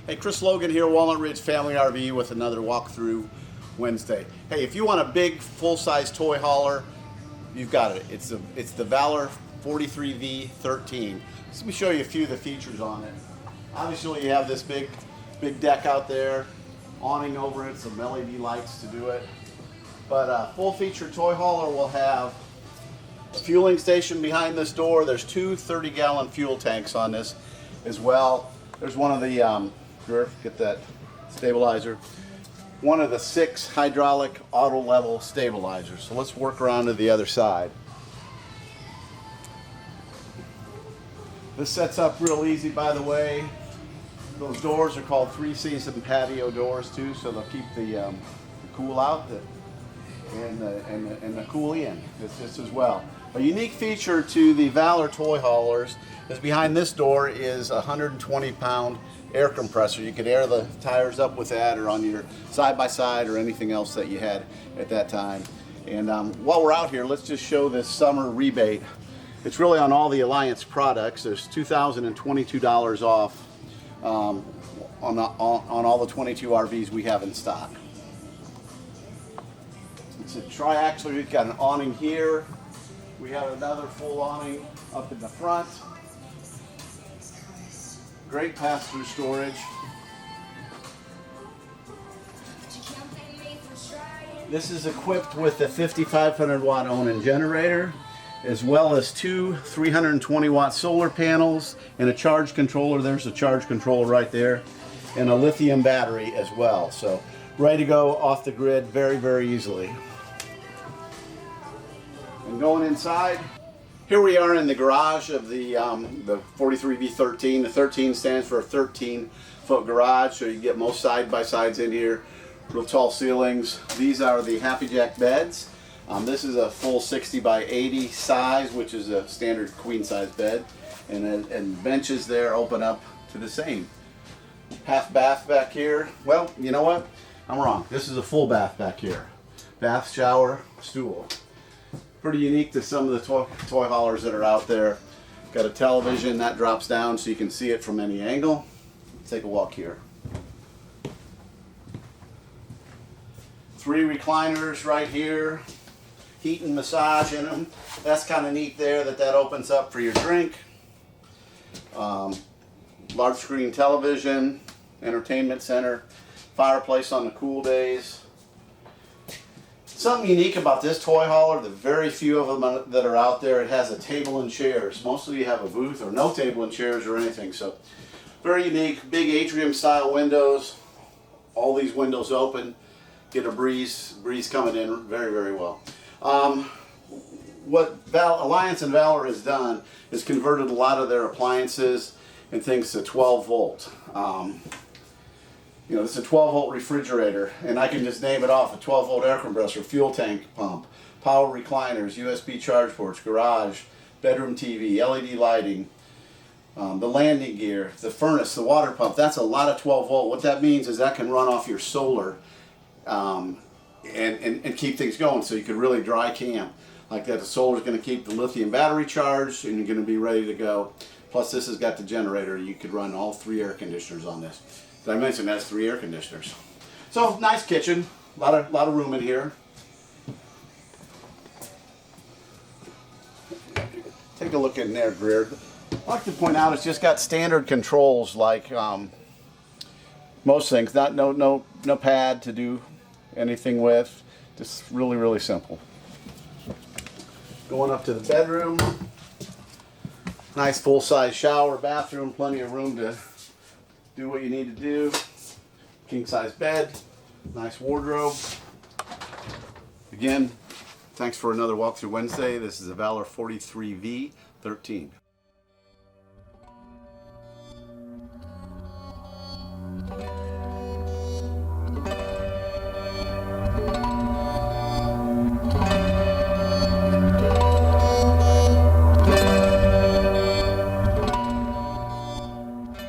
Hey, Chris Logan here, Walnut Ridge Family RV with another walkthrough Wednesday. Hey, if you want a big full-size toy hauler, you've got it. It's the Valor 43V13. Let me show you a few of the features on it. Obviously, you have this big deck out there, awning over it, some LED lights to do it. But a full-feature toy hauler will have a fueling station behind this door. There's two 30-gallon fuel tanks on this as well. There's one of the get that stabilizer. One of the 6 hydraulic auto level stabilizers. So let's work around to the other side. This sets up real easy, by the way. Those doors are called 3-season patio doors too, so they'll keep the cool out and the cool in. It's just as well. A unique feature to the Valor toy haulers is behind this door is a 120-pound air compressor. You could air the tires up with that, or on your side-by-side, or anything else that you had at that time. And while we're out here, let's just show this summer rebate. It's really on all the Alliance products. There's $2,022 off on all the 22 RVs we have in stock. It's a triaxle. We've got an awning here. We have another full awning up in the front. Great pass-through storage. This is equipped with a 5,500 watt Onan generator, as well as two 320 watt solar panels and a charge controller. There's a charge controller right there, and a lithium battery as well. So ready to go off the grid very, very easily. And going inside, here we are in the garage of the 43V13. The 13 stands for a 13-foot garage, so you get most side-by-sides in here. Real tall ceilings. These are the Happy Jack beds. This is a full 60 by 80 size, which is a standard queen-size bed. And benches there open up to the same. Half bath back here. Well, you know what? I'm wrong. This is a full bath back here. Bath, shower, stool. Pretty unique to some of the toy haulers that are out there. Got a television that drops down so you can see it from any angle. Let's take a walk here. 3 recliners right here. Heat and massage in them. That's kind of neat there that opens up for your drink. Large screen television, entertainment center, fireplace on the cool days. Something unique about this toy hauler, the very few of them that are out there, it has a table and chairs. Mostly you have a booth or no table and chairs or anything. So very unique, big atrium style windows. All these windows open, get a breeze coming in very, very well. What Alliance and Valor has done is converted a lot of their appliances and things to 12 volt. You know, it's a 12-volt refrigerator, and I can just name it off: a 12-volt air compressor, fuel tank pump, power recliners, USB charge ports, garage, bedroom TV, LED lighting, the landing gear, the furnace, the water pump. That's a lot of 12-volt. What that means is that can run off your solar and keep things going, so you could really dry camp like that. The solar is going to keep the lithium battery charged, and you're going to be ready to go. Plus, this has got the generator. You could run all 3 air conditioners on this. Did I mention that's 3 air conditioners? So nice kitchen, a lot of room in here. Take a look in there, Greer. I'd like to point out it's just got standard controls like most things. No pad to do anything with. Just really, really simple. Going up to the bedroom. Nice full-size shower, bathroom, plenty of room to do what you need to do. King-size bed, nice wardrobe. Again, thanks for another walkthrough Wednesday. This is a Valor 43V13.